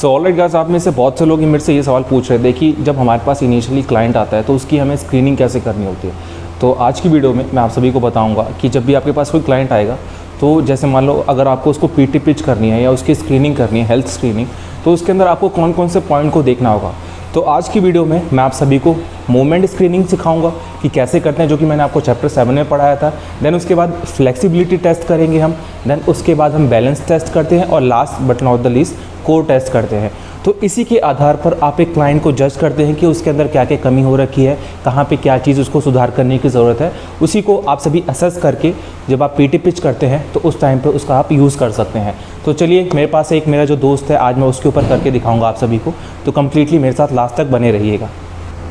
So alright guys, आप में से बहुत से लोग मेरे से ये सवाल पूछ रहे थे कि जब हमारे पास इनिशियली क्लाइंट आता है तो उसकी हमें स्क्रीनिंग कैसे करनी होती है। तो आज की वीडियो में मैं आप सभी को बताऊंगा कि जब भी आपके पास कोई क्लाइंट आएगा तो जैसे मान लो अगर आपको उसको पीटी पिच करनी है या उसकी स्क्रीनिंग करनी है, हेल्थ स्क्रीनिंग, तो उसके अंदर आपको कौन कौन से पॉइंट को देखना होगा। तो आज की वीडियो में मैं आप सभी को मूवमेंट स्क्रीनिंग सिखाऊंगा कि कैसे करते हैं, जो कि मैंने आपको चैप्टर 7 में पढ़ाया था। देन उसके बाद फ्लेक्सिबिलिटी टेस्ट करेंगे हम। देन उसके बाद हम बैलेंस टेस्ट करते हैं और last but not the least core test करते हैं। तो इसी के आधार पर आप एक क्लाइंट को जज करते हैं कि उसके अंदर क्या क्या कमी हो रखी है, कहाँ पे क्या चीज़ उसको सुधार करने की ज़रूरत है। उसी को आप सभी असेस करके जब आप पीटी पिच करते हैं तो उस टाइम पे उसका आप यूज़ कर सकते हैं। तो चलिए, मेरे पास एक मेरा जो दोस्त है, आज मैं उसके ऊपर करके दिखाऊंगा आप सभी को, तो कम्प्लीटली मेरे साथ लास्ट तक बने रहिएगा।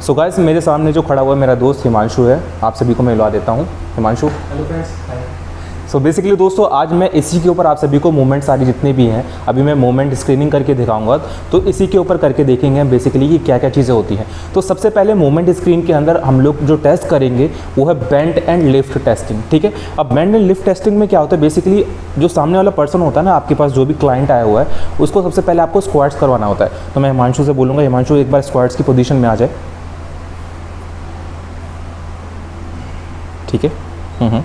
सो गाइस, मेरे सामने जो खड़ा हुआ मेरा दोस्त हिमांशु है, आप सभी को मैं मिलवा देता हूँ। Himanshu, hello friends. So basically दोस्तों, आज मैं इसी के ऊपर आप सभी को मूवमेंट सारी जितने भी हैं अभी मैं मूवमेंट स्क्रीनिंग करके दिखाऊंगा। तो इसी के ऊपर करके देखेंगे बेसिकली कि क्या क्या चीज़ें होती हैं। तो सबसे पहले मूवमेंट स्क्रीन के अंदर हम लोग जो टेस्ट करेंगे वो है बेंड एंड लिफ्ट टेस्टिंग, ठीक है। अब बेंड एंड लिफ्ट टेस्टिंग में क्या होता है, बेसिकली जो सामने वाला पर्सन होता है ना, आपके पास जो भी क्लाइंट आया हुआ है, उसको सबसे पहले आपको स्क्वाट्स करवाना होता है। तो मैं हिमांशु से बोलूँगा, हिमांशु एक बार स्क्वाट्स की पोजीशन में आ जाए, ठीक है।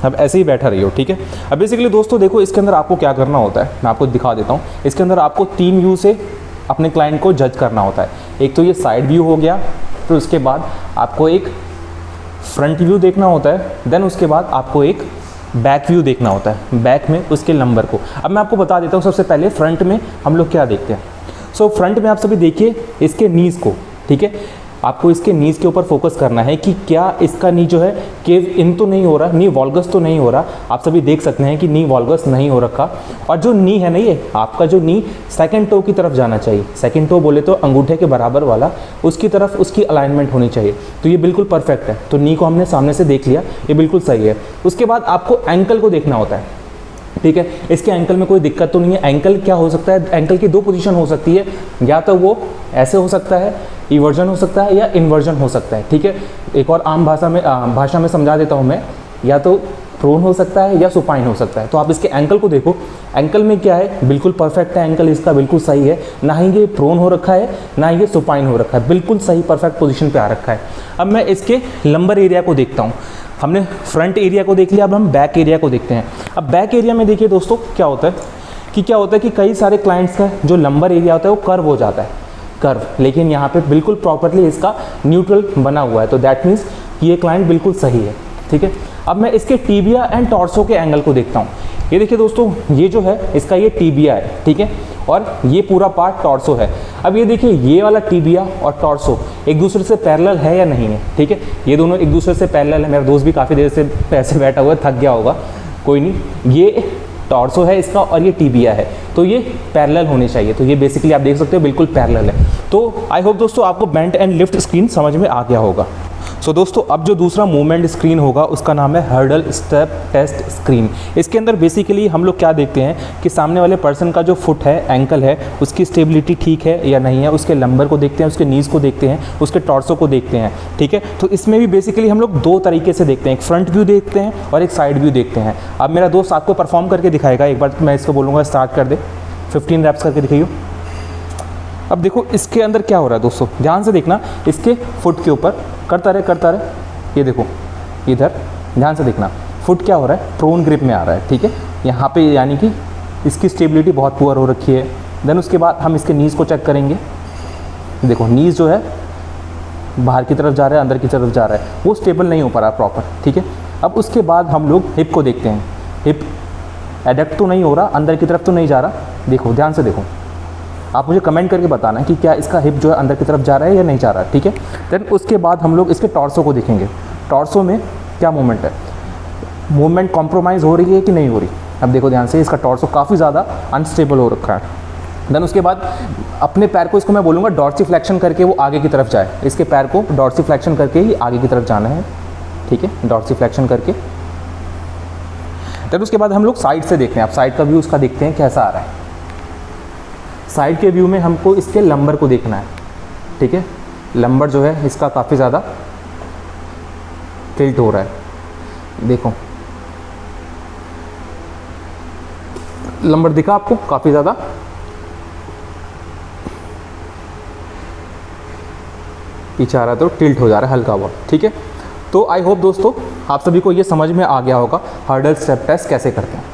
अब ऐसे ही बैठा रही हो, ठीक है। अब बेसिकली दोस्तों देखो, इसके अंदर आपको क्या करना होता है, मैं आपको दिखा देता हूँ। इसके अंदर आपको 3 व्यू से अपने क्लाइंट को जज करना होता है। एक तो ये साइड व्यू हो गया, फिर उसके बाद आपको एक फ्रंट व्यू देखना होता है, देन उसके बाद आपको एक बैक व्यू देखना होता है, बैक में उसके नंबर को। अब मैं आपको बता देता हूँ, सबसे पहले फ्रंट में हम लोग क्या देखते हैं। सो फ्रंट में आप सभी देखिए इसके नीज़ को, ठीक है। आपको इसके नीज़ के ऊपर फोकस करना है कि क्या इसका नी जो है केव इन तो नहीं हो रहा, नी वॉल्गस तो नहीं हो रहा। आप सभी देख सकते हैं कि नी वॉल्गस नहीं हो रखा, और जो नी है ना, ये आपका जो नी सेकंड टो की तरफ जाना चाहिए। सेकंड टो बोले तो अंगूठे के बराबर वाला, उसकी तरफ उसकी अलाइनमेंट होनी चाहिए। तो ये बिल्कुल परफेक्ट है। तो नी को हमने सामने से देख लिया, ये बिल्कुल सही है। उसके बाद आपको एंकल को देखना होता है, ठीक है। इसके एंकल में कोई दिक्कत तो नहीं है। एंकल क्या हो सकता है, एंकल की 2 पोजीशन हो सकती है, या तो वो ऐसे हो सकता है, इवर्जन हो सकता है, या इन्वर्जन हो सकता है, ठीक है। एक और आम भाषा में समझा देता हूँ मैं, या तो प्रोन हो सकता है या सुपाइन हो सकता है। तो आप इसके एंकल को देखो, एंकल में क्या है, बिल्कुल परफेक्ट है, एंकल इसका बिल्कुल सही है, ना ही ये प्रोन हो रखा है ना ही ये सुपाइन हो रखा है, बिल्कुल सही परफेक्ट पोजीशन पे आ रखा है। अब मैं इसके लंबर एरिया को देखता हूँ। हमने फ्रंट एरिया को देख लिया, अब हम बैक एरिया को देखते हैं। अब बैक एरिया में देखिए दोस्तों, क्या होता है कि कई सारे क्लाइंट्स का जो लंबर एरिया होता है वो कर्व हो जाता है, कर्व, लेकिन यहाँ पे बिल्कुल प्रॉपरली इसका न्यूट्रल बना हुआ है। तो दैट मीन्स कि ये क्लाइंट बिल्कुल सही है, ठीक है। अब मैं इसके टीबिया एंड टॉर्सो के एंगल को देखता हूँ। ये देखिए दोस्तों, ये जो है इसका ये टीबिया है, ठीक है, और ये पूरा पार्ट टॉर्सो है। अब ये देखिए, ये वाला टीबिया और टॉर्सो एक दूसरे से पैरेलल है या नहीं है, ठीक है। ये दोनों एक दूसरे से पैरेलल है। मेरा दोस्त भी काफ़ी देर से ऐसे बैठा हुआ है, थक गया होगा, कोई नहीं। ये टॉर्सो है इसका और ये टीबिया है, तो ये पैरेलल होने चाहिए। तो ये बेसिकली आप देख सकते हो बिल्कुल पैरेलल है। तो आई होप दोस्तों आपको बेंड एंड लिफ्ट स्क्रीन समझ में आ गया होगा। सो दोस्तों, अब जो दूसरा मूवमेंट स्क्रीन होगा उसका नाम है हर्डल स्टेप टेस्ट स्क्रीन। इसके अंदर बेसिकली हम लोग क्या देखते हैं कि सामने वाले पर्सन का जो फुट है, एंकल है, उसकी स्टेबिलिटी ठीक है या नहीं है, उसके लंबर को देखते हैं, उसके नीज़ को देखते हैं, उसके टॉर्सो को देखते हैं, ठीक है। तो इसमें भी बेसिकली हम लोग 2 तरीके से देखते हैं, एक फ्रंट व्यू देखते हैं और एक साइड व्यू देखते हैं। अब मेरा दोस्त आपको परफॉर्म करके दिखाएगा। एक बार मैं इसको बोलूँगा स्टार्ट कर दे, 15 रैप्स करके दिखाइए। अब देखो इसके अंदर क्या हो रहा है दोस्तों, ध्यान से देखना, इसके फुट के ऊपर करता रहे, ये देखो इधर ध्यान से देखना, फुट क्या हो रहा है, प्रोन ग्रिप में आ रहा है, ठीक है। यहाँ पे यानी कि इसकी स्टेबिलिटी बहुत पुअर हो रखी है। देन उसके बाद हम इसके नीज़ को चेक करेंगे। देखो नीज़ जो है बाहर की तरफ जा रहा है, अंदर की तरफ जा रहा है, वो स्टेबल नहीं हो पा रहा प्रॉपर, ठीक है। अब उसके बाद हम लोग हिप को देखते हैं, हिप एडक्ट तो नहीं हो रहा, अंदर की तरफ तो नहीं जा रहा। देखो ध्यान से देखो, आप मुझे कमेंट करके बताना कि क्या इसका हिप जो है अंदर की तरफ जा रहा है या नहीं जा रहा है, ठीक है। देन उसके बाद हम लोग इसके टॉर्सो को देखेंगे। टॉर्सो में क्या मूवमेंट है, मूवमेंट कॉम्प्रोमाइज़ हो रही है कि नहीं हो रही। अब देखो ध्यान से, इसका टॉर्सो काफ़ी ज़्यादा अनस्टेबल हो रखा है। देन उसके बाद अपने पैर को, इसको मैं बोलूँगा डॉर्सिफ्लेक्शन करके वो आगे की तरफ जाए। इसके पैर को डॉर्सिफ्लेक्शन करके ही आगे की तरफ जाना है, ठीक है, डॉर्सिफ्लेक्शन करके। देन उसके बाद हम लोग साइड से देखते हैं। आप साइड का व्यू उसका देखते हैं कैसा आ रहा है। साइड के व्यू में हमको इसके लंबर को देखना है, ठीक है। लंबर जो है इसका काफ़ी ज़्यादा टिल्ट हो रहा है, देखो लंबर दिखा आपको, काफ़ी ज़्यादा पीछे आ रहा है तो टिल्ट हो जा रहा है हल्का बहुत, ठीक है। तो आई होप दोस्तों आप सभी को ये समझ में आ गया होगा हर्डल स्टेप टेस्ट कैसे करते हैं।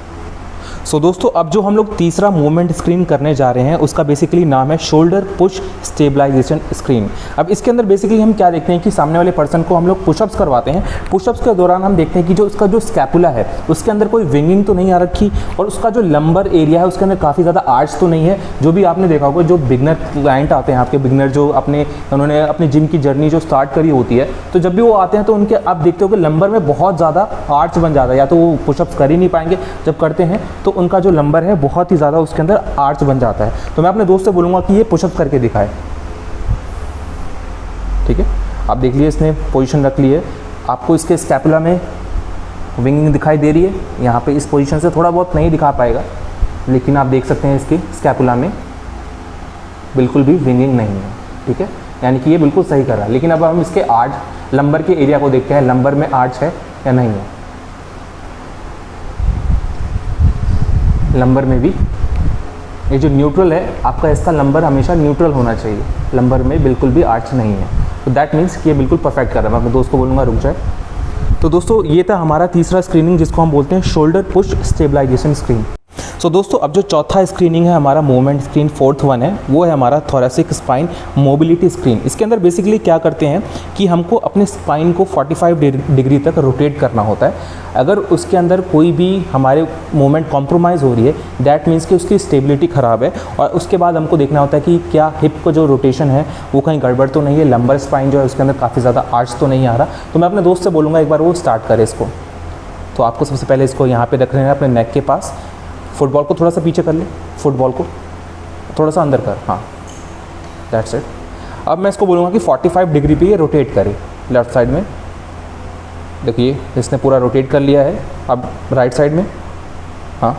सो दोस्तों अब जो हम लोग तीसरा मूवमेंट स्क्रीन करने जा रहे हैं उसका बेसिकली नाम है शोल्डर पुश स्टेबलाइजेशन स्क्रीन। अब इसके अंदर बेसिकली हम क्या देखते हैं कि सामने वाले पर्सन को हम लोग पुशअप्स करवाते हैं। पुशअप्स के दौरान हम देखते हैं कि जो उसका जो स्कैपुला है उसके अंदर कोई विंगिंग तो नहीं आ रखी, और उसका जो लंबर एरिया है उसके अंदर काफ़ी ज़्यादा आर्च तो नहीं है। जो भी आपने देखा होगा, जो बिगनर क्लाइंट आते हैं आपके, बिगनर जो उन्होंने अपनी जिम की जर्नी जो स्टार्ट करी होती है, तो जब भी वो आते हैं तो उनके आप देखते हो कि लंबर में बहुत ज़्यादा आर्च बन जाता है, या तो वो पुशअप्स कर ही नहीं पाएंगे, जब करते हैं तो उनका जो लंबर है बहुत ही ज़्यादा उसके अंदर आर्च बन जाता है। तो मैं अपने दोस्त से बोलूँगा कि ये पुशअप करके दिखाए, ठीक है। आप देख लीजिए इसने पोजीशन रख ली है, आपको इसके स्कैपुला में विंगिंग दिखाई दे रही है। यहाँ पे इस पोजीशन से थोड़ा बहुत नहीं दिखा पाएगा, लेकिन आप देख सकते हैं इसके स्कैपुला में बिल्कुल भी विंगिंग नहीं है, ठीक है, यानी कि ये बिल्कुल सही कर रहा है। लेकिन अब हम इसके आर्च लंबर के एरिया को देखते हैं, लंबर में आर्च है या नहीं है। लंबर में भी ये जो न्यूट्रल है आपका, इसका लंबर हमेशा न्यूट्रल होना चाहिए, लंबर में बिल्कुल भी आर्च नहीं है। तो दैट मीन्स कि ये बिल्कुल परफेक्ट कर रहा है। मैं अपने दोस्त को बोलूँगा रुक जाए। तो दोस्तों ये था हमारा तीसरा स्क्रीनिंग जिसको हम बोलते हैं शोल्डर पुश स्टेबलाइजेशन स्क्रीन। सो दोस्तों अब जो चौथा स्क्रीनिंग है हमारा मूवमेंट स्क्रीन, फोर्थ वन है, वो है हमारा थोरेसिक स्पाइन मोबिलिटी स्क्रीन। इसके अंदर बेसिकली क्या करते हैं कि हमको अपने स्पाइन को 45 डिग्री तक रोटेट करना होता है। अगर उसके अंदर कोई भी हमारे मूवमेंट कॉम्प्रोमाइज़ हो रही है, दैट मीन्स कि उसकी स्टेबिलिटी ख़राब है, और उसके बाद हमको देखना होता है कि क्या हिप का जो रोटेशन है वो कहीं गड़बड़ तो नहीं है, लंबर स्पाइन जो है उसके अंदर काफ़ी ज़्यादा आर्च तो नहीं आ रहा। तो मैं अपने दोस्त से बोलूँगा एक बार वो स्टार्ट करे इसको। तो आपको सबसे पहले इसको यहाँ पर रख लेना है अपने नेक के पास। फुटबॉल को थोड़ा सा पीछे कर ले, फुटबॉल को थोड़ा सा अंदर कर, हाँ दैट्स इट। अब मैं इसको बोलूँगा कि 45 डिग्री पे ये रोटेट करे लेफ़्ट साइड में। देखिए इसने पूरा रोटेट कर लिया है। अब राइट साइड में, हाँ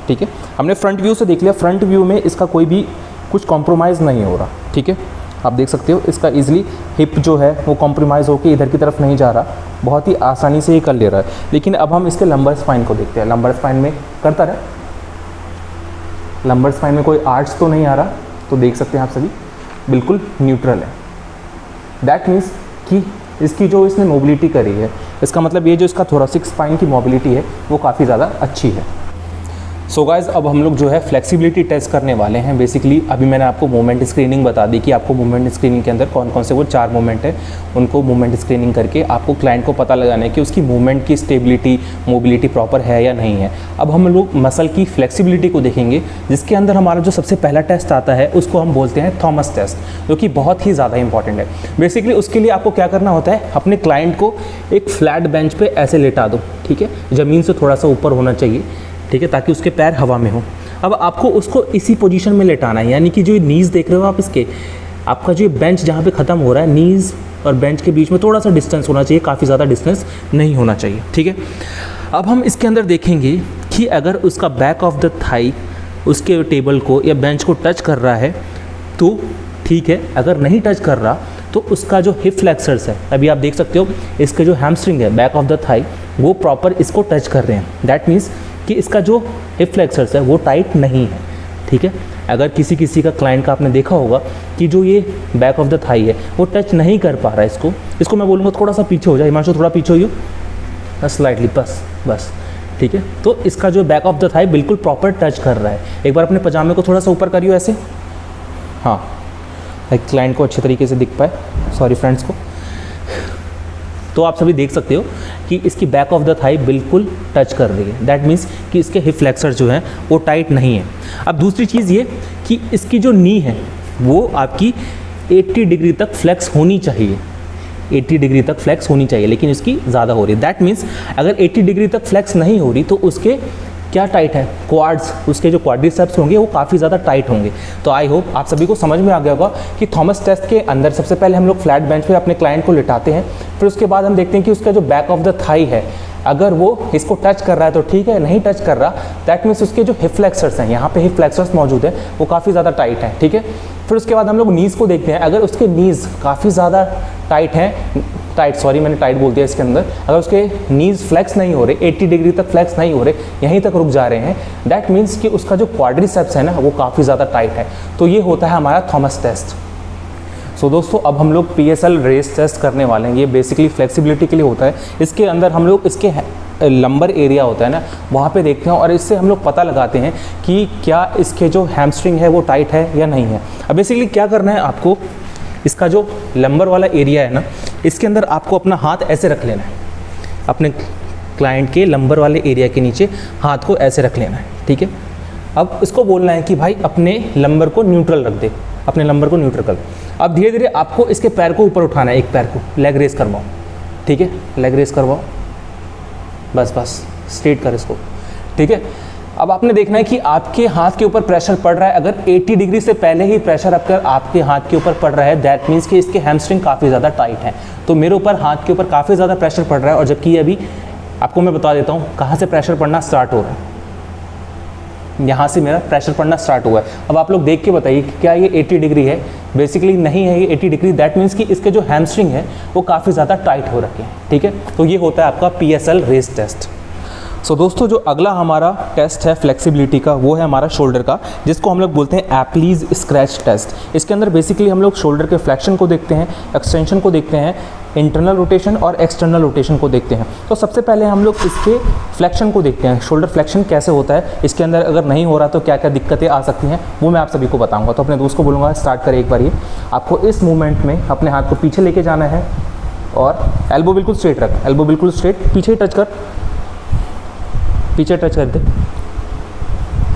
ठीक है, हमने फ्रंट व्यू से देख लिया। फ्रंट व्यू में इसका कोई भी कुछ कॉम्प्रोमाइज़ नहीं हो रहा, ठीक है। आप देख सकते हो इसका ईजिली हिप जो है वो कॉम्प्रोमाइज़ होकर इधर की तरफ नहीं जा रहा, बहुत ही आसानी से ये कर ले रहा है। लेकिन अब हम इसके लंबर स्पाइन को देखते हैं। लंबर स्पाइन में करता रहे, लंबर स्पाइन में कोई आर्च तो नहीं आ रहा, तो देख सकते हैं आप सभी बिल्कुल न्यूट्रल है। दैट मीन्स कि इसकी जो इसने मोबिलिटी करी है, इसका मतलब ये जो इसका थोरेसिक स्पाइन की मोबिलिटी है वो काफ़ी ज़्यादा अच्छी है। सो गाइज़ अब हम लोग जो है फ्लेक्सिबिलिटी टेस्ट करने वाले हैं। बेसिकली अभी मैंने आपको मूवमेंट स्क्रीनिंग बता दी कि आपको मूवमेंट स्क्रीनिंग के अंदर कौन कौन से वो 4 मूवमेंट है, उनको मूवमेंट स्क्रीनिंग करके आपको क्लाइंट को पता लगाना है कि उसकी मूवमेंट की स्टेबिलिटी मोबिलिटी प्रॉपर है या नहीं है। अब हम लोग मसल की फ्लेक्सिबिलिटी को देखेंगे, जिसके अंदर हमारा जो सबसे पहला टेस्ट आता है उसको हम बोलते हैं थॉमस टेस्ट, जो कि बहुत ही ज़्यादा इंपॉर्टेंट है। बेसिकली उसके लिए आपको क्या करना होता है, अपने क्लाइंट को एक फ्लैट बेंच पे ऐसे लेटा दो, ठीक है, ज़मीन से थोड़ा सा ऊपर होना चाहिए, ठीक है, ताकि उसके पैर हवा में हो। अब आपको उसको इसी पोजीशन में लेटाना है, यानी कि जो नीज़ देख रहे हो आप इसके, आपका जो बेंच जहाँ पे ख़त्म हो रहा है, नीज़ और बेंच के बीच में थोड़ा सा डिस्टेंस होना चाहिए, काफ़ी ज़्यादा डिस्टेंस नहीं होना चाहिए, ठीक है। अब हम इसके अंदर देखेंगे कि अगर उसका बैक ऑफ द थाई उसके टेबल को या बेंच को टच कर रहा है तो ठीक है, अगर नहीं टच कर रहा तो उसका जो हिप फ्लेक्सर्स है, अभी आप देख सकते हो इसके जो हैमस्ट्रिंग है बैक ऑफ द थाई वो प्रॉपर इसको टच कर रहे हैं। दैट मीन्स कि इसका जो हिप फ्लेक्सर्स है वो टाइट नहीं है, ठीक है। अगर किसी का क्लाइंट का आपने देखा होगा कि जो ये बैक ऑफ द थाई है वो टच नहीं कर पा रहा है, इसको मैं बोलूँगा थोड़ा सा पीछे हो जाए, हिमांशु थोड़ा पीछे हो, बस स्लाइटली, बस ठीक है। तो इसका जो बैक ऑफ द थाई बिल्कुल प्रॉपर टच कर रहा है। एक बार अपने पजामे को थोड़ा सा ऊपर करियो ऐसे, हाँ, क्लाइंट को अच्छे तरीके से दिख पाए, सॉरी फ्रेंड्स को। तो आप सभी देख सकते हो कि इसकी बैक ऑफ द थाई बिल्कुल टच कर रही है। दैट मीन्स कि इसके हिप फ्लेक्सर जो हैं वो टाइट नहीं है। अब दूसरी चीज़ ये कि इसकी जो नी है वो आपकी 80 डिग्री तक फ्लेक्स होनी चाहिए, 80 डिग्री तक फ्लेक्स होनी चाहिए, लेकिन इसकी ज़्यादा हो रही है। दैट मीन्स अगर 80 डिग्री तक फ्लेक्स नहीं हो रही तो उसके क्या टाइट है, क्वाड्स, उसके जो क्वाड्रिसेप्स होंगे वो काफ़ी ज़्यादा टाइट होंगे। तो आई होप आप सभी को समझ में आ गया होगा कि थॉमस टेस्ट के अंदर सबसे पहले हम लोग फ्लैट बेंच पे अपने क्लाइंट को लिटाते हैं, फिर उसके बाद हम देखते हैं कि उसका जो बैक ऑफ द थाई है अगर वो इसको टच कर रहा है तो ठीक है, नहीं टच कर रहा दैट मीन्स उसके जो हिप फ्लेक्सर्स हैं, यहाँ पे हिप फ्लेक्सर्स मौजूद है, वो काफ़ी ज़्यादा टाइट है, ठीक है। फिर उसके बाद हम लोग नीज़ को देखते हैं। अगर उसके नीज़ काफ़ी ज़्यादा टाइट हैं, मैंने टाइट बोल दिया इसके अंदर, अगर उसके नीज़ फ्लेक्स नहीं हो रहे, 80 डिग्री तक फ्लेक्स नहीं हो रहे, यहीं तक रुक जा रहे हैं, दैट मीन्स कि उसका जो क्वाड्रिसेप्स है ना वो काफ़ी ज़्यादा टाइट है। तो ये होता है हमारा थॉमस टेस्ट। सो दोस्तों अब हम लोग PSL रेस टेस्ट करने वाले हैं। ये बेसिकली फ्लेक्सिबिलिटी के लिए होता है। इसके अंदर हम लोग इसके लंबर एरिया होता है ना, वहाँ पे देखते हैं और इससे हम लोग पता लगाते हैं कि क्या इसके जो हैमस्ट्रिंग है वो टाइट है या नहीं है। अब बेसिकली क्या करना है आपको, इसका जो लंबर वाला एरिया है ना, इसके अंदर आपको अपना हाथ ऐसे रख लेना है, अपने क्लाइंट के लंबर वाले एरिया के नीचे हाथ को ऐसे रख लेना है, ठीक है। अब इसको बोलना है कि भाई अपने लंबर को न्यूट्रल रख दे, अपने लंबर को न्यूट्रल कर। अब धीरे धीरे आपको इसके पैर को ऊपर उठाना है, एक पैर को लेग रेस करवाओ, ठीक है, लेग रेस करवाओ, बस बस स्ट्रेट कर इसको, ठीक है। अब आपने देखना है कि आपके हाथ के ऊपर प्रेशर पड़ रहा है। अगर 80 डिग्री से पहले ही प्रेशर अगर आपके हाथ के ऊपर पड़ रहा है, दैट मीन्स कि इसके हैमस्ट्रिंग काफ़ी ज़्यादा टाइट है। तो मेरे ऊपर हाथ के ऊपर काफ़ी ज़्यादा प्रेशर पड़ रहा है, और जबकि अभी आपको मैं बता देता हूँ कहाँ से प्रेशर पड़ना स्टार्ट हो रहा है। यहाँ से मेरा प्रेशर पड़ना स्टार्ट हुआ है। अब आप लोग देख के बताइए कि क्या ये 80 डिग्री है? बेसिकली नहीं है ये 80 डिग्री। दैट मीन्स कि इसके जो हैमस्ट्रिंग है वो काफ़ी ज़्यादा टाइट हो रखे हैं, ठीक है। तो ये होता है आपका PSL रेस टेस्ट। सो दोस्तों जो अगला हमारा टेस्ट है फ्लेक्सिबिलिटी का, वो है हमारा शोल्डर का, जिसको हम लोग बोलते हैं एप्लीज स्क्रैच टेस्ट। इसके अंदर बेसिकली हम लोग शोल्डर के फ्लेक्शन को देखते हैं, एक्सटेंशन को देखते हैं, इंटरनल रोटेशन और एक्सटर्नल रोटेशन को देखते हैं। तो सबसे पहले हम लोग इसके फ्लेक्शन को देखते हैं, शोल्डर फ्लेक्शन कैसे होता है, इसके अंदर अगर नहीं हो रहा तो क्या क्या दिक्कतें आ सकती हैं, वो मैं आप सभी को बताऊंगा। तो अपने दोस्त को बोलूँगा स्टार्ट करें एक बार। ये आपको इस मूवमेंट में अपने हाथ को पीछे लेके जाना है और एल्बो बिल्कुल स्ट्रेट रख, एल्बो बिल्कुल स्ट्रेट, पीछे ही टच कर, पीछे टच कर दे,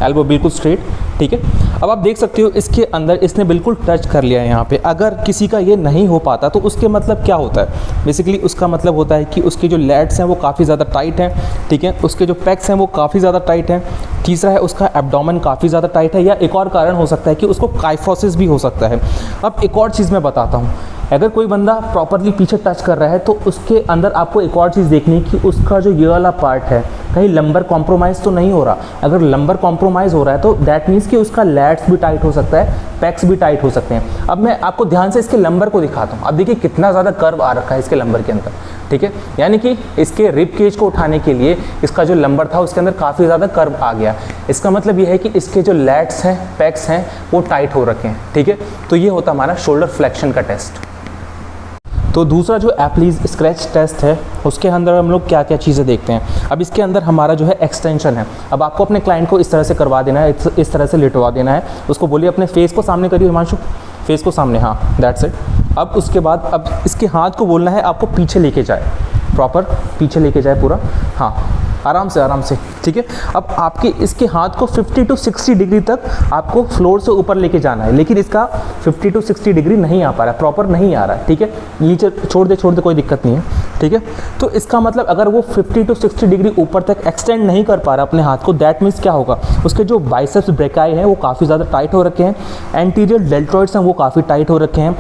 एल्बो बिल्कुल स्ट्रेट, ठीक है। अब आप देख सकते हो इसके अंदर इसने बिल्कुल टच कर लिया है यहाँ पे। अगर किसी का ये नहीं हो पाता तो उसके मतलब क्या होता है? बेसिकली उसका मतलब होता है कि उसके जो लैट्स हैं वो काफ़ी ज़्यादा टाइट हैं, ठीक है, उसके जो पेक्स हैं वो काफ़ी ज़्यादा टाइट हैं। तीसरा है उसका एब्डोमेन काफ़ी ज़्यादा टाइट है, या एक और कारण हो सकता है कि उसको काइफोसिस भी हो सकता है। अब एक और चीज़ मैं बताता हूँ, अगर कोई बंदा प्रॉपरली पीछे टच कर रहा है तो उसके अंदर आपको एक और चीज़ देखनी है कि उसका जो ये वाला पार्ट है कहीं लंबर कॉम्प्रोमाइज़ तो नहीं हो रहा। अगर लंबर कॉम्प्रोमाइज़ हो रहा है तो दैट मीन्स कि उसका लैट्स भी टाइट हो सकता है, पैक्स भी टाइट हो सकते हैं। अब मैं आपको ध्यान से इसके लंबर को दिखाता हूँ। अब देखिए कितना ज़्यादा कर्व आ रखा है इसके लंबर के अंदर, ठीक है, यानी कि इसके रिब केज को उठाने के लिए इसका जो लंबर था उसके अंदर काफ़ी ज़्यादा कर्व आ गया। इसका मतलब ये है कि इसके जो लैट्स हैं, पैक्स हैं, वो टाइट हो रखे हैं, ठीक है। तो ये होता हमारा शोल्डर फ्लेक्शन का टेस्ट। तो दूसरा जो एप्लीज स्क्रैच टेस्ट है उसके अंदर हम लोग क्या क्या चीज़ें देखते हैं। अब इसके अंदर हमारा जो है एक्सटेंशन है। अब आपको अपने क्लाइंट को इस तरह से करवा देना है, इस तरह से लिटवा देना है। उसको बोलिए अपने फेस को सामने करिए हिमांशु, फेस को सामने, हाँ दैट्स इट। अब उसके बाद अब इसके हाथ को बोलना है आपको पीछे लेके जाए, प्रॉपर पीछे लेके जाए पूरा, हाँ आराम से, ठीक है। अब आपके इसके हाथ को 50 to 60 डिग्री तक आपको फ्लोर से ऊपर लेके जाना है, लेकिन इसका 50 to 60 डिग्री नहीं आ पा रहा है, प्रॉपर नहीं आ रहा है, ठीक है। नीचे छोड़ दे कोई दिक्कत नहीं है, ठीक है। तो इसका मतलब अगर वो 50 to 60 डिग्री ऊपर तक एक्सटेंड नहीं कर पा रहा अपने हाथ को, दैट मीन्स क्या होगा, उसके जो बाइसेप्स ब्रेकाई हैं वो काफ़ी ज़्यादा टाइट हो रखे हैं, एंटीरियर डेल्टॉइड्स हैं वो काफ़ी टाइट हो रखे हैं,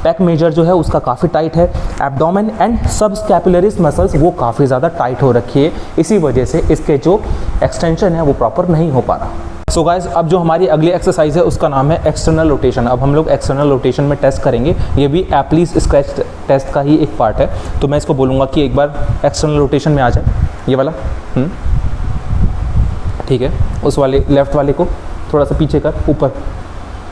पैक मेजर जो है उसका काफ़ी टाइट है, एब्डोमेन एंड सब स्कैपुलरिस मसल्स वो काफ़ी ज़्यादा टाइट हो रखी है। इसी वजह से इसके जो एक्सटेंशन है वो प्रॉपर नहीं हो पा रहा। सो गाइज अब जो हमारी अगली एक्सरसाइज है उसका नाम है एक्सटर्नल रोटेशन। अब हम लोग एक्सटर्नल रोटेशन में टेस्ट करेंगे, ये भी एप्लीज स्क्रैच टेस्ट का ही एक पार्ट है। तो मैं इसको बोलूँगा कि एक बार एक्सटर्नल रोटेशन में आ जाए, ये वाला, ठीक है, उस वाले लेफ्ट वाले को थोड़ा सा पीछे कर, ऊपर,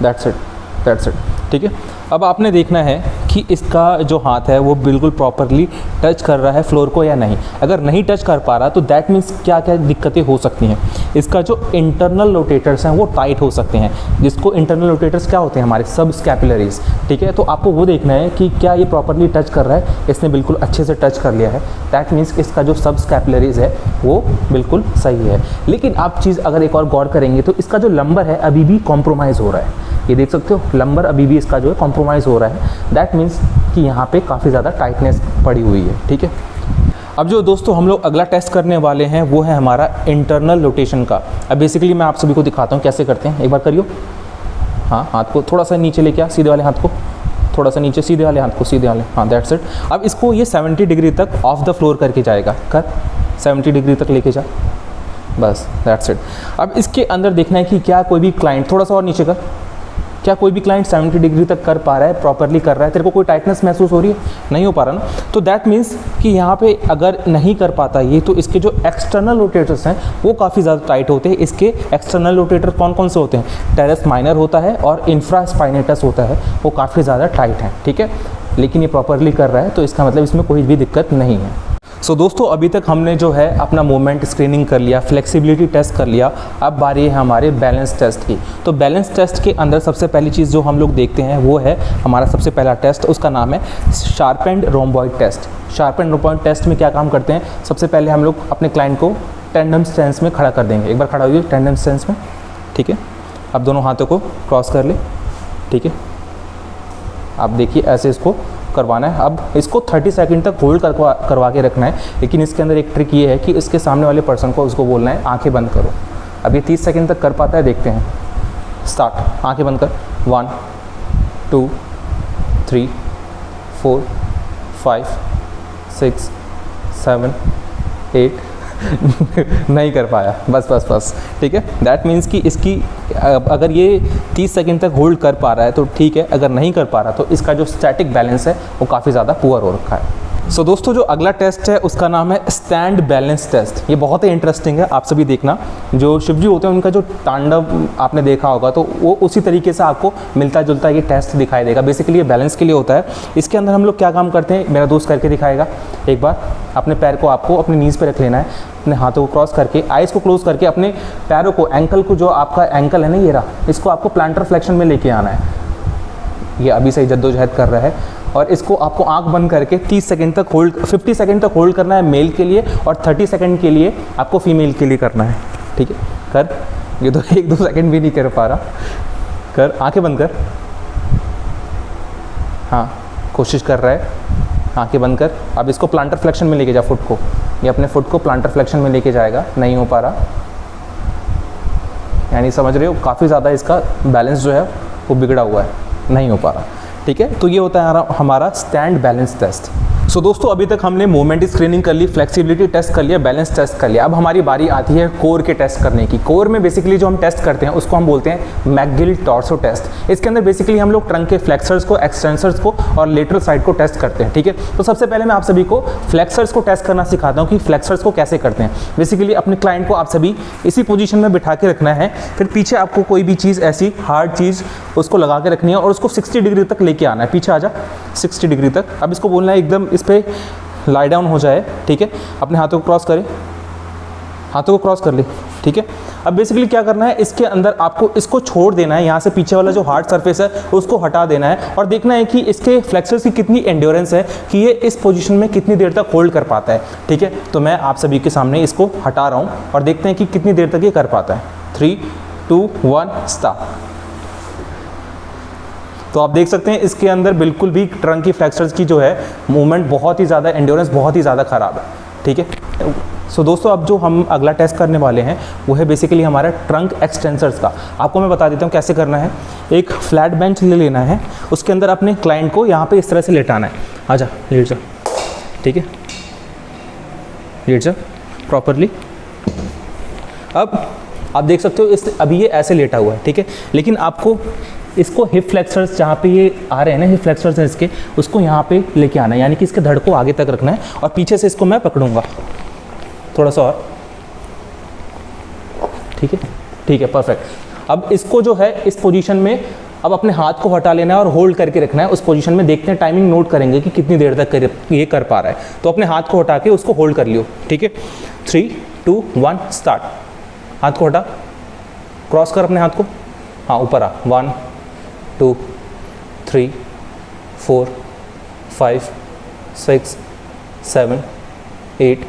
दैट्स इट, ठीक है। अब आपने देखना है कि इसका जो हाथ है वो बिल्कुल प्रॉपरली टच कर रहा है फ्लोर को या नहीं। अगर नहीं टच कर पा रहा तो दैट मीन्स क्या क्या दिक्कतें हो सकती हैं। इसका जो इंटरनल रोटेटर्स हैं वो टाइट हो सकते हैं, जिसको इंटरनल रोटेटर्स क्या होते हैं, हमारे सब स्कैपुलरीज, ठीक है। तो आपको वो देखना है कि क्या ये प्रॉपरली टच कर रहा है, इसने बिल्कुल अच्छे से टच कर लिया है, दैट मीन्स इसका जो सब स्कैपुलरीज है वो बिल्कुल सही है। लेकिन आप चीज़ अगर एक और गौर करेंगे तो इसका जो लंबर है अभी भी कॉम्प्रोमाइज़ हो रहा है, ये देख सकते हो, लंबर अभी भी इसका जो है कॉम्प्रोमाइज़ हो रहा है। दैट मीन्स कि यहाँ पे काफ़ी ज़्यादा टाइटनेस पड़ी हुई है, ठीक है। अब जो दोस्तों हम लोग अगला टेस्ट करने वाले हैं वो है हमारा इंटरनल रोटेशन का। अब बेसिकली मैं आप सभी को दिखाता हूँ कैसे करते हैं, एक बार करियो, हाँ हाथ को थोड़ा सा नीचे लेके आ, सीधे वाले हाथ को थोड़ा सा नीचे, सीधे वाले हाथ को सीधे वाले, हाँ दैट्स इट। अब इसको ये 70 डिग्री तक ऑफ द फ्लोर करके जाएगा, कर 70 डिग्री तक लेके जा, बस दैट्स इट। अब इसके अंदर देखना है कि क्या कोई भी क्लाइंट, थोड़ा सा और नीचे कर, क्या कोई भी क्लाइंट 70 डिग्री तक कर पा रहा है, प्रॉपरली कर रहा है? तेरे को कोई टाइटनेस महसूस हो रही है? नहीं हो पा रहा ना। तो दैट मीन्स कि यहाँ पे अगर नहीं कर पाता ये, तो इसके जो एक्सटर्नल रोटेटर्स हैं वो काफ़ी ज़्यादा टाइट होते हैं। इसके एक्सटर्नल रोटेटर कौन कौन से होते हैं? टेरेस माइनर होता है और इंफ्रास्पाइनेटस होता है, वो काफ़ी ज़्यादा टाइट है, ठीक है। लेकिन ये प्रॉपरली कर रहा है, तो इसका मतलब इसमें कोई भी दिक्कत नहीं है। सो दोस्तों, अभी तक हमने जो है अपना मूवमेंट स्क्रीनिंग कर लिया, फ्लेक्सिबिलिटी टेस्ट कर लिया। अब बारी है हमारे बैलेंस टेस्ट की। तो बैलेंस टेस्ट के अंदर सबसे पहली चीज़ जो हम लोग देखते हैं वो है हमारा सबसे पहला टेस्ट, उसका नाम है sharpened rhomboid test. Sharpened rhomboid test में क्या काम करते हैं? सबसे पहले हम लोग अपने क्लाइंट को टेंडम स्टेंस में खड़ा कर देंगे। एक बार खड़ा होइए टेंडम स्टेंस में, ठीक है। अब दोनों हाथों को क्रॉस कर ले, ठीक है। आप देखिए ऐसे इसको करवाना है। अब इसको 30 सेकंड तक होल्ड करवा के रखना है। लेकिन इसके अंदर एक ट्रिक ये है कि इसके सामने वाले पर्सन को उसको बोलना है आंखें बंद करो। अब ये 30 सेकंड तक कर पाता है? देखते हैं। स्टार्ट। आंखें बंद कर। 1 2 3 4 5 6 7 8 नहीं कर पाया, बस, ठीक है। दैट मीन्स कि इसकी अगर ये 30 सेकंड तक होल्ड कर पा रहा है तो ठीक है, अगर नहीं कर पा रहा तो इसका जो स्टैटिक बैलेंस है वो काफ़ी ज़्यादा पुअर हो रखा है। सो दोस्तों, जो अगला टेस्ट है उसका नाम है स्टैंड बैलेंस टेस्ट। ये बहुत ही इंटरेस्टिंग है, आप सभी देखना। जो शिवजी होते हैं उनका जो तांडव आपने देखा होगा, तो वो उसी तरीके से आपको मिलता जुलता ये टेस्ट दिखाई देगा। बेसिकली ये बैलेंस के लिए होता है। इसके अंदर हम लोग क्या काम करते हैं, मेरा दोस्त करके दिखाएगा। एक बार अपने पैर को आपको अपनी नीज़ पे रख लेना है, अपने हाथों को क्रॉस करके, आइज़ को क्लोज करके, अपने पैरों को, एंकल को, जो आपका एंकल है ना ये रहा, इसको आपको प्लांटर फ्लेक्शन में लेके आना है। ये अभी से ही जद्दोजहद कर रहा है। और इसको आपको आंख बंद करके 30 सेकंड तक होल्ड, 50 सेकंड तक होल्ड करना है मेल के लिए, और 30 सेकंड के लिए आपको फीमेल के लिए करना है, ठीक है। कर। ये तो 1-2 सेकंड भी नहीं कर पा रहा। कर, आंखें बंद कर। हाँ, कोशिश कर रहा है। आंखें बंद कर। अब इसको प्लांटर फ्लेक्शन में लेके जा, फुट को। ये अपने फुट को प्लांटर फ्लेक्शन में लेके जाएगा। नहीं हो पा रहा, यानी समझ रहे हो काफ़ी ज़्यादा इसका बैलेंस जो है वो बिगड़ा हुआ है, नहीं हो पा रहा, ठीक है। तो ये होता है हमारा स्टैंड बैलेंस टेस्ट। सो दोस्तों, अभी तक हमने मूवमेंट स्क्रीनिंग कर ली, फ्लेक्सिबिलिटी टेस्ट कर लिया, बैलेंस टेस्ट कर लिया। अब हमारी बारी आती है कोर के टेस्ट करने की। कोर में बेसिकली जो हम टेस्ट करते हैं उसको हम बोलते हैं मैकगिल टॉर्सो टेस्ट। इसके अंदर बेसिकली हम लोग ट्रंक के फ्लेक्सर्स को, एक्सटेंसर्स को और लेटरल साइड को टेस्ट करते हैं, ठीक है। तो सबसे पहले मैं आप सभी को फ्लेक्सर्स को टेस्ट करना सिखाता हूँ कि फ्लेक्सर्स को कैसे करते हैं। बेसिकली अपने क्लाइंट को आप सभी इसी पोजीशन में बिठा के रखना है, फिर पीछे आपको कोई भी चीज़ ऐसी हार्ड चीज़ उसको लगा के रखनी है और उसको 60 डिग्री तक लेके आना है। पीछे आ जा, 60 डिग्री तक। अब इसको बोलना है एकदम इस पर लाई डाउन हो जाए, ठीक है। अपने हाथों को क्रॉस करें, हाथों को क्रॉस कर ले, ठीक है। अब बेसिकली क्या करना है, इसके अंदर आपको इसको छोड़ देना है, यहाँ से पीछे वाला जो हार्ड सरफेस है उसको हटा देना है और देखना है कि इसके फ्लेक्सर्स की कितनी एंड्योरेंस है, कि ये इस पोजीशन में कितनी देर तक होल्ड कर पाता है, ठीक है। तो मैं आप सभी के सामने इसको हटा रहा हूँ और देखते हैं कि कितनी देर तक ये कर पाता है। 3 2 1 स्टार्ट। तो आप देख सकते हैं इसके अंदर बिल्कुल भी ट्रंक की फ्लेक्सर्स की जो है मूवमेंट बहुत ही ज़्यादा, एंड्योरेंस बहुत ही ज़्यादा ख़राब है, ठीक है। सो दोस्तों, अब जो हम अगला टेस्ट करने वाले हैं वो है बेसिकली हमारा ट्रंक एक्सटेंसर्स का। आपको मैं बता देता हूँ कैसे करना है। एक फ्लैट बेंच ले लेना है, उसके अंदर अपने क्लाइंट को यहाँ पे इस तरह से लेटाना है। आजा, लेट जा, ठीक है, लेट जा प्रॉपरली। अब आप देख सकते हो अभी ये ऐसे लेटा हुआ है, ठीक है। लेकिन आपको इसको हिप फ्लेक्सर्स जहाँ पे ये आ रहे हैं ना, हिप फ्लेक्सर्स हैं इसके, उसको यहाँ पे लेके आना है, यानी कि इसके धड़ को आगे तक रखना है और पीछे से इसको मैं पकड़ूंगा थोड़ा सा और, ठीक है, ठीक है, परफेक्ट। अब इसको जो है इस पोजीशन में अब अपने हाथ को हटा लेना है और होल्ड करके रखना है उस पोजीशन में। देखते हैं, टाइमिंग नोट करेंगे कि कितनी देर तक ये कर पा रहा है। तो अपने हाथ को हटा के उसको होल्ड कर लियो, ठीक है। 3 2 1 स्टार्ट। हाथ को हटा, क्रॉस कर अपने हाथ को, हाँ ऊपर आ। 1 2 3 4 5 6 7 8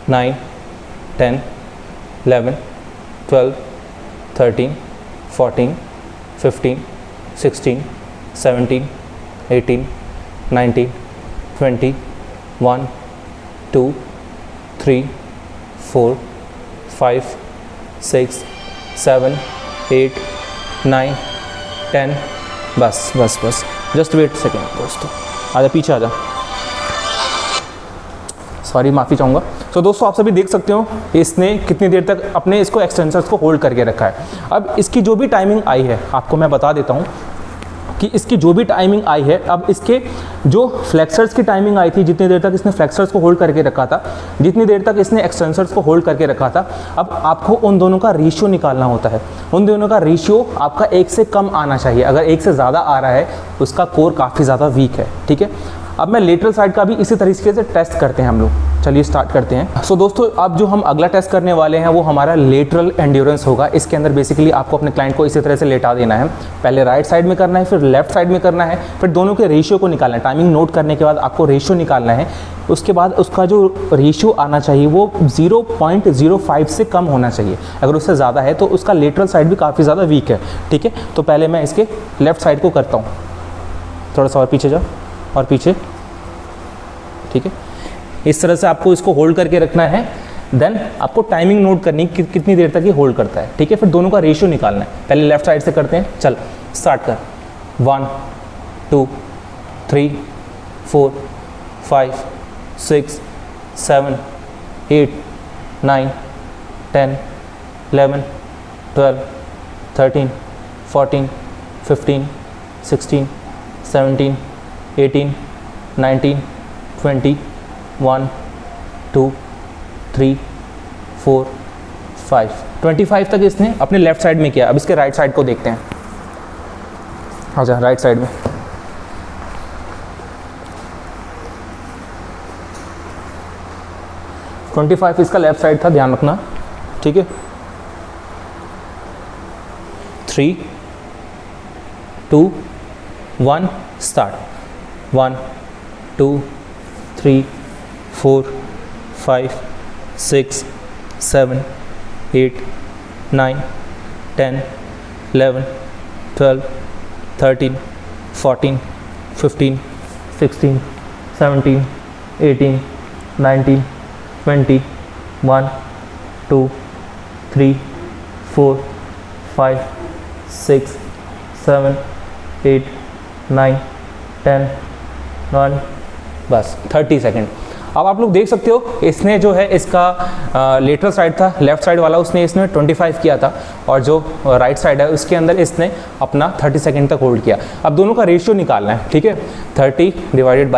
9 10 11 12 13 14 15 16 17 18 19 20 1 2 3 4 5 6 7 8 9 10। बस बस बस, जस्ट वेट सेकेंड दोस्तों, आजा पीछे आजा। सॉरी माफ़ी चाहूँगा। तो दोस्तों आप सभी देख सकते हो इसने कितनी देर तक अपने इसको एक्सटेंसर्स को होल्ड करके रखा है। अब इसकी जो भी टाइमिंग आई है आपको मैं बता देता हूँ कि इसकी जो भी टाइमिंग आई है, अब इसके जो फ्लेक्सर्स की टाइमिंग आई थी, जितनी देर तक इसने फ्लेक्सर्स को होल्ड करके रखा था, जितनी देर तक इसने एक्सटेंसर्स को होल्ड करके रखा था, अब आपको उन दोनों का रेशियो निकालना होता है। उन दोनों का रेशियो आपका 1 से कम आना चाहिए। अगर 1 से ज़्यादा आ रहा है उसका कोर काफ़ी ज़्यादा वीक है, ठीक है। अब मैं लेटरल साइड का भी इसी तरीके से टेस्ट करते हैं हम लोग। चलिए स्टार्ट करते हैं। सो दोस्तों अब जो हम अगला टेस्ट करने वाले हैं वो हमारा लेटरल एंड्योरेंस होगा। इसके अंदर बेसिकली आपको अपने क्लाइंट को इसी तरह से लेटा देना है। पहले राइट साइड में करना है, फिर लेफ्ट साइड में करना है, फिर दोनों के रेशियो को निकालना है। टाइमिंग नोट करने के बाद आपको रेशियो निकालना है। उसके बाद उसका जो रेशियो आना चाहिए वो 0.05 से कम होना चाहिए। अगर उससे ज़्यादा है तो उसका लेटरल साइड भी काफ़ी ज़्यादा वीक है, ठीक है। तो पहले मैं इसके लेफ्ट साइड को करता हूँ। थोड़ा सा और पीछे जाओ और पीछे, ठीक है। इस तरह से आपको इसको होल्ड करके रखना है। देन आपको टाइमिंग नोट करनी कि कितनी देर तक ये होल्ड करता है, ठीक है। फिर दोनों का रेशियो निकालना है। पहले लेफ्ट साइड से करते हैं। चल स्टार्ट कर। 1 2 3 4 5 6 7 8 9 10 11 12 13 14 15 16 17 18 19 20 1 2 3 4 5 25 तक इसने अपने लेफ्ट साइड में किया। अब इसके राइट साइड को देखते हैं। अच्छा राइट साइड में (25) इसका लेफ्ट साइड था, ध्यान रखना, ठीक है। 3 2 1 स्टार्ट। 1 2 3 4 5 6 7 8 9 10 11 12 13 14 15 16 17 18 19 20 1 2 3 4 5 6 7 8 9 10 1 बस 30 सेकेंड। अब आप लोग देख सकते हो इसने जो है इसका लेटरल साइड था, लेफ्ट साइड वाला उसने इसने 25 किया था, और जो राइट साइड है उसके अंदर इसने अपना 30 सेकंड तक होल्ड किया। अब दोनों का रेशियो निकालना है, ठीक है। 25 डिवाइडेड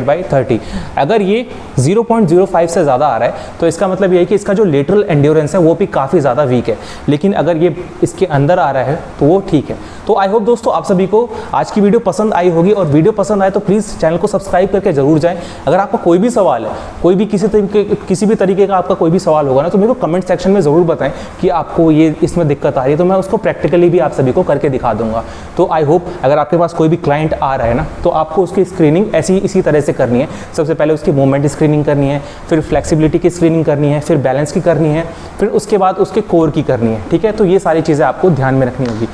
बाय 30। अगर ये 0.05 से ज़्यादा आ रहा है तो इसका मतलब ये है कि इसका जो लेटरल एंड्योरेंस है वो भी काफ़ी ज़्यादा वीक है। लेकिन अगर ये इसके अंदर आ रहा है तो वो ठीक है। तो आई होप दोस्तों आप सभी को आज की वीडियो पसंद आई होगी, और वीडियो पसंद आए तो प्लीज़ चैनल को सब्सक्राइब करके जरूर जाएं। अगर आपका कोई भी सवाल है, कोई भी किसी भी तरीके का आपका कोई भी सवाल होगा ना, तो मेरे को कमेंट सेक्शन में ज़रूर बताएं कि आपको ये इसमें दिक्कत आ रही है, तो मैं उसको प्रैक्टिकली भी आप सभी को करके दिखा दूंगा। तो आई होप अगर आपके पास कोई भी क्लाइंट आ रहा है ना, तो आपको उसकी स्क्रीनिंग इसी तरह से करनी है। सबसे पहले उसकी मूवमेंट स्क्रीनिंग करनी है, फिर फ्लेक्सिबिलिटी की स्क्रीनिंग करनी है, फिर बैलेंस की करनी है, फिर उसके बाद उसके कोर की करनी है, ठीक है। तो ये सारी चीज़ें आपको ध्यान में रखनी होगी।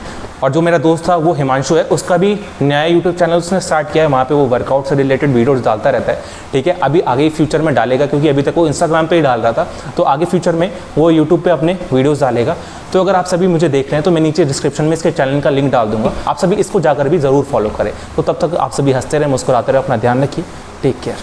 और जो मेरा दोस्त था वो हिमांशु है, उसका भी नया यूट्यूब चैनल उसने स्टार्ट किया है। वहाँ पे वो वर्कआउट से रिलेटेड वीडियोस डालता रहता है, ठीक है। अभी आगे फ्यूचर में डालेगा, क्योंकि अभी तक वो इंस्टाग्राम पे ही डाल रहा था, तो आगे फ्यूचर में वो यूट्यूब पे अपने वीडियोस डालेगा। तो अगर आप सभी मुझे देख रहे हैं तो मैं नीचे डिस्क्रिप्शन में इसके चैनल का लिंक डाल दूंगा, आप सभी इसको जाकर भी ज़रूर फॉलो करें। तो तब तक आप सभी हंसते रहे, मुस्कुराते रहे, अपना ध्यान रखिए। Take care.